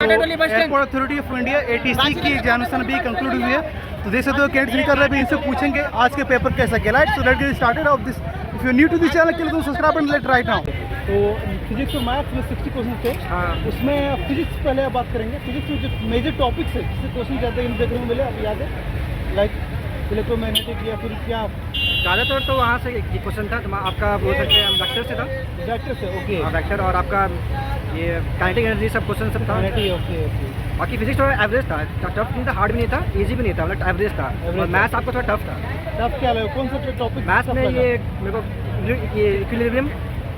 Airport authority of India ATC की examination भी conclude हुई है। तो देख सकते हो कैंडिडेट्स निकल रहे हैं, इनसे पूछेंगे आज के पेपर कैसा गया। Right, so let's get started of this. If you new to this channel, तो subscribe and let right now. तो फिजिक्स और मैथ्स में 60 क्वेश्चन थे। उसमें फिजिक्स पहले आप बात करेंगे। फिजिक्स में जो मेजर टॉपिक्स है जिससे क्वेश्चन ज़्यादा इन देखने को मिले, आप याद है, लाइक इलेक्ट्रोमैग्नेटिक या फिर क्या? ज़्यादातर तो वहाँ से एक क्वेश्चन था, तो आपका बोल सकते हैं वेक्टर से था। वेक्टर से, ओके। वेक्टर और आपका ये काइनेटिक एनर्जी सब क्वेश्चन सब था। ओके। बाकी फिजिक्स थोड़ा एवरेज था, टफ नहीं था, हार्ड भी नहीं था, इजी भी नहीं था, मतलब एवरेज था। और मैथ्स आपको थोड़ा टफ था। टफ क्या लगा? कौन सा टॉपिक? मैथ्स में ये मेरे को ये इक्विलिब्रियम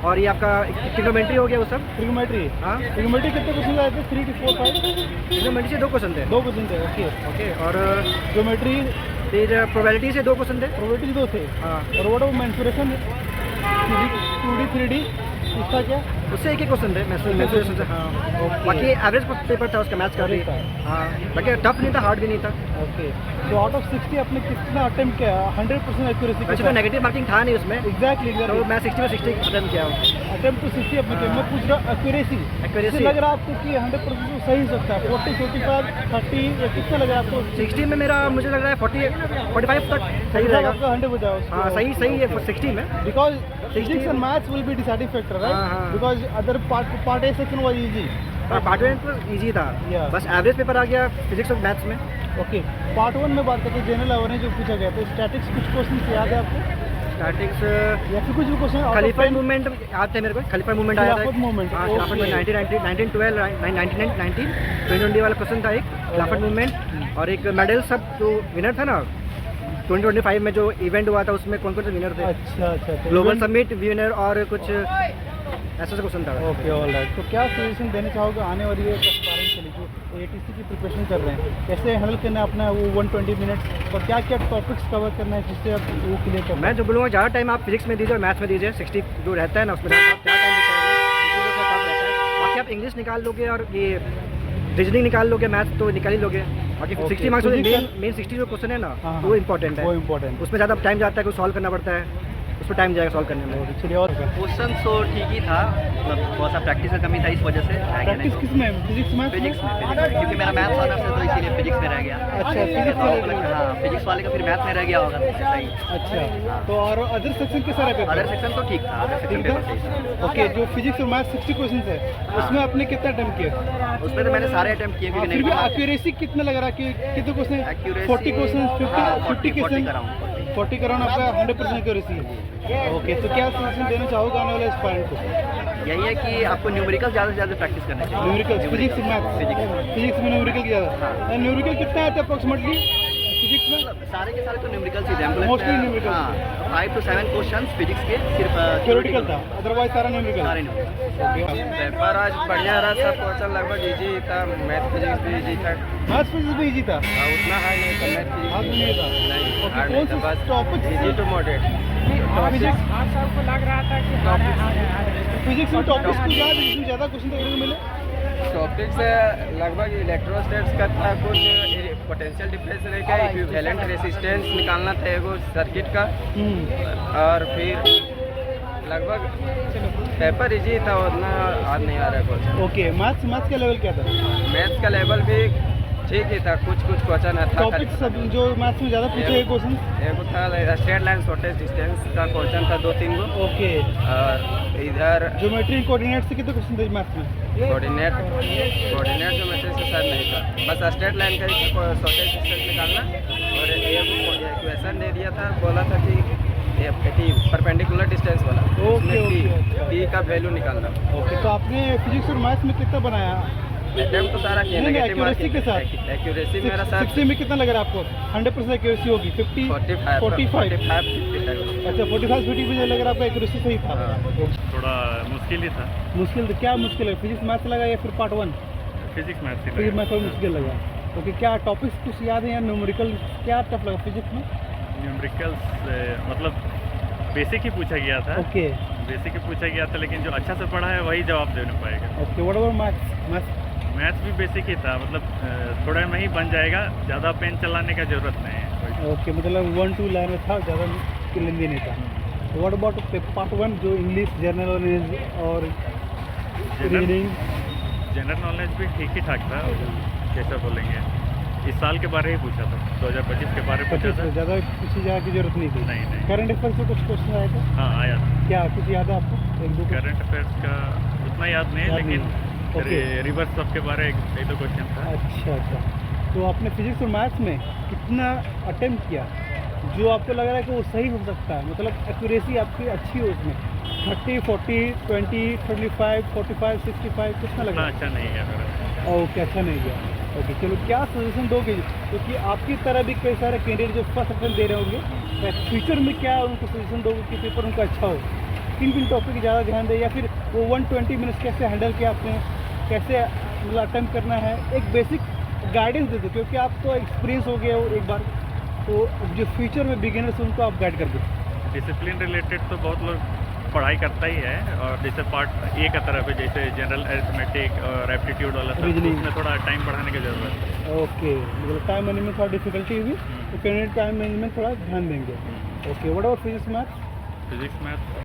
और ये आपका ट्रिग्नोमेट्री हो गया वो सब। ट्रिग्नोमेट्री, हाँ। ट्रिग्नोमेट्री कितने क्वेश्चन आए थे? 3 to 4 5? ट्रिग्नोमेट्री से 2 क्वेश्चन थे। 2 क्वेश्चन थे, ओके। ओके। और ज्योमेट्री, फिर प्रोबेबिलिटी से 2 क्वेश्चन थे। प्रोबेबिलिटी 2 थे। हाँ। और what about mensuration, 2D 3D, इसका क्या? उससे एक ही क्वेश्चन थे मेंसुरेशन से। हाँ। बाकी एवरेज पेपर था उसका मैथ्स का भी। हाँ, बाकी टफ नहीं था, हार्ड भी नहीं था। ओके। तो आउट ऑफ 60 आपने कितना अटेम्प्ट किया? 100% एक्यूरेसी? वैसे तो नेगेटिव मार्किंग था नहीं उसमें। एग्जैक्टली। तो मैं 60 में 60 अटेम्प्ट किया हूँ। अटेम्प्ट टू 60 आपने किया। मैं पूछ रहा एक्यूरेसी लग रहा है आपको कि 100% तो सही सकता है? 40, 45, 30 या कितना लग रहा है आपको? 60 में मेरा मुझे लग रहा है 45 तक सही रहेगा। आपका 100 हो जाएगा। हाँ, सही है 60 में। Because physics and maths will be deciding factor, right? Because other part A section was easy. Part 1 तो ईजी था, बस एवरेज पेपर आ गया फिजिक्स और मैथ्स में। ओके। पार्ट 1 में बात करते हैं जनरल अवेयरनेस जो पूछा गया था। स्टैटिक्स कुछ क्वेश्चन याद है आपको? स्टैटिक्स या फिर कुछ भी क्वेश्चन? खलीफा मूवमेंट याद थे मेरे को। खलीफा मूवमेंट आया था। खिलाफत मूवमेंट, हाँ, खिलाफत में 1912 1919 2020 वाला क्वेश्चन था एक खिलाफत मूवमेंट। और एक मेडल सब जो विनर था ना 2025 में जो इवेंट हुआ था उसमें कौन कौन से विनर थे? अच्छा। ग्लोबल समिट विनर और कुछ ऐसा क्वेश्चन था। Okay, alright. तो क्या सजेशन देना चाहोगे आने वाली है एस्पायरेंट के लिए जो ATC की प्रिपरेशन कर रहे हैं? कैसे हैंडल करना है अपना वो 120 मिनट्स, और क्या क्या टॉपिक्स कवर करना है जिससे आप वो क्लियर कर? मैं जो बोलूँगा ज़्यादा टाइम आप फिजिक्स में दीजिए और मैथ्स में दीजिए। 60 जो रहता है ना उसमें आप ज़्यादा टाइम देते हैं। बाकी आप इंग्लिश निकाल लोगे और ये रीजनिंग निकाल लोगे, मैथ्स तो निकाल ही लोगे। बाकी 60 मार्क्स मेन 60 जो क्वेश्चन है ना वो इंपॉर्टेंट है। उसमें ज़्यादा टाइम जाता है, कुछ सॉल्व करना पड़ता है, उसमें टाइम जाएगा सॉल्व करने में। चलिए, और क्वेश्चन तो ठीक ही था, मतलब थोड़ा सा प्रैक्टिस का कमी था इस वजह से। प्रैक्टिस किस में? फिजिक्स में? फिजिक्स में, क्योंकि मेरा मैथ्स ऑनर्स है तो इसीलिए फिजिक्स में रह गया। अच्छा, फिजिक्स में। हाँ, फिजिक्स वाले का फिर मैथ्स में रह गया होगा सही। अच्छा, तो और अदर सेक्शन के सारे पेपर? अदर सेक्शन तो ठीक था, अदर सेक्शन पेपर सही था। ओके। जो फिजिक्स और मैथ्स 60 क्वेश्चन है उसमें आपने कितना अटेम्प्ट किया? उसमें तो मैंने सारे अटेम्प्ट किए, क्योंकि फिर भी नहीं एक्यूरेसी कितना लग रहा है कि कितने क्वेश्चन? Accuracy 40 क्वेश्चन, 50 क्वेश्चन, कराऊँ 40 कराना आपका 100% एक्यूरेसी है। ओके। तो क्या सजेशन देना चाहोगे आने वाले एस्पायरेंट को? यही है कि आपको न्यूमेरिकल ज़्यादा से ज़्यादा प्रैक्टिस करना चाहिए। Numerical physics maths? फिजिक्स में न्यूमेरिकल की ज़्यादा। न्यूमेरिकल कितना आता है अप्रोक्सीमेटली फिजिक्स में? सारे के सारे तो न्यूमेरिकल ही थे मोस्टली न्यूमेरिकल। हाँ, 5 to 7 क्वेश्चन फिजिक्स के सिर्फ थ्योरेटिकल था, अदरवाइज सारा न्यूमेरिकल। सारे न्यूमेरिकल। पेपर आज बढ़िया रहा, सब क्वेश्चन लगभग इजी था। मैथ फिजिक्स भी इजी था। मैथ्स फिजिक्स भी इजी था? उतना हाई नहीं था मैथ फिजिक्स। हाथ नहीं था? नहीं, ओके। हार्ड कौन नहीं था, सा बस topic? Easy to moderate. Physics में टॉपिक्स कुछ याद है जिसमें ज़्यादा क्वेश्चन देखने को मिले? टॉपिक से लगभग इलेक्ट्रोस्टैट्स का था, कुछ पोटेंशियल डिफरेंस का, इक्विवेलेंट रेसिस्टेंस निकालना था एगो सर्किट का। और फिर लगभग पेपर इजी था, उतना याद नहीं आ रहा है क्वेश्चन। ओके। मैथ्स का लेवल क्या था? मैथ्स का लेवल भी ठीक ही था, कुछ क्वेश्चन था। टॉपिक सब जो मैथ्स में ज़्यादा पूछे गए क्वेश्चन? एगो था स्ट्रेट लाइन शॉर्टेज डिस्टेंस का क्वेश्चन था, 2-3 गो। ओके। और इधर ज्योमेट्री कोऑर्डिनेट से कितने क्वेश्चन थे मैथ्स में? कोऑर्डिनेट ज्योमेट्री से शायद नहीं था, बस स्ट्रेट लाइन का शॉर्टेज डिस्टेंस निकालना। और एक इक्वेशन दे दिया था, बोला था कि परपेंडिकुलर डिस्टेंस वाला, ओके। टी का वैल्यू निकालना। ओके। तो आपने फिजिक्स और मैथ्स में कितना बनाया? अटेम्प्ट तो सारा किया, नेगेटिव एक्यूरेसी के साथ? एक्यूरेसी मेरा 60 में कितना लग रहा है आपको? 100% एक्यूरेसी होगी? 50? 45? अच्छा, 45-50 में लग रहा है आपका एक्यूरेसी सही था? थोड़ा मुश्किल ही था। मुश्किल तो क्या मुश्किल है? फिजिक्स मैथ्स लगा या फिर पार्ट 1? फिजिक्स मैथ्स ही फिजिक्स मैथ्स और मुश्किल लगा। ओके। क्या टॉपिक्स कुछ याद है या न्यूमेरिकल क्या टफ लगा फिजिक्स में? न्यूमेरिकल्स मतलब बेसिक ही पूछा गया था। ओके। बेसिक ही पूछा गया था, लेकिन जो अच्छा से पढ़ा है वही जवाब दे पाएगा। Okay. What about maths? Maths भी बेसिक ही था, मतलब थोड़ा में ही बन जाएगा, ज़्यादा पेन चलाने का ज़रूरत नहीं है। ओके। मतलब 1-2 लाइन में था, ज़्यादा लेंदी नहीं था। व्हाट अबाउट पार्ट 1 जो इंग्लिश, जनरल और रीडिंग? जनरल नॉलेज भी ठीक ही ठाक था, कैसा बोलेंगे, इस साल के बारे ही पूछा था, 2025 के बारे में पूछा था। ज़्यादा किसी जगह की जरूरत नहीं थी। नहीं नहीं। करंट अफेयर से कुछ क्वेश्चन आया था? हाँ आया था। क्या कुछ याद है आपको? एक दो करंट अफेयर्स का उतना याद नहीं, याद लेकिन नहीं। ओके। रिवर्स सब के बारे एक दो क्वेश्चन था। अच्छा। तो आपने फिजिक्स और मैथ्स में कितना अटेम्प्ट किया जो आपको लग रहा है कि वो सही हो सकता है, मतलब एक्यूरेसी आपकी अच्छी हो उसमें? 30, 40, 20, 35, 45, 65 कितना लग उतना रहा है? अच्छा नहीं गया मेरा। ओके, अच्छा नहीं गया। ओके, चलो क्या सजेशन दोगे? क्योंकि आपकी तरह भी कई सारे कैंडिडेट जो फर्स्ट अटेम्प्ट दे रहे होंगे, फ्यूचर में क्या उनको सजेशन दोगे कि पेपर उनका अच्छा हो? किन टॉपिक ज़्यादा ध्यान दें, या फिर वो 120 मिनट्स कैसे हैंडल किया आपने, कैसे मतलब अटेम्प्ट करना है, एक बेसिक गाइडेंस दे दो, क्योंकि आप तो एक्सपीरियंस हो गया हो एक बार, तो जो फ्यूचर में बिगिनर्स उनको आप गाइड कर दो। डिसिप्लिन रिलेटेड तो बहुत लोग पढ़ाई करता ही है, और जैसे पार्ट ए का तरफ है, जैसे जनरल अरिथमेटिक और एप्टीट्यूड वाला सब, Reasoning। उसमें थोड़ा टाइम बढ़ाने की ज़रूरत है। ओके, मतलब टाइम मैनेजमेंट थोड़ा डिफिकल्टी हुई तो कैंडिडेट टाइम मैनेजमेंट थोड़ा ध्यान देंगे। Okay, what about physics maths? Physics math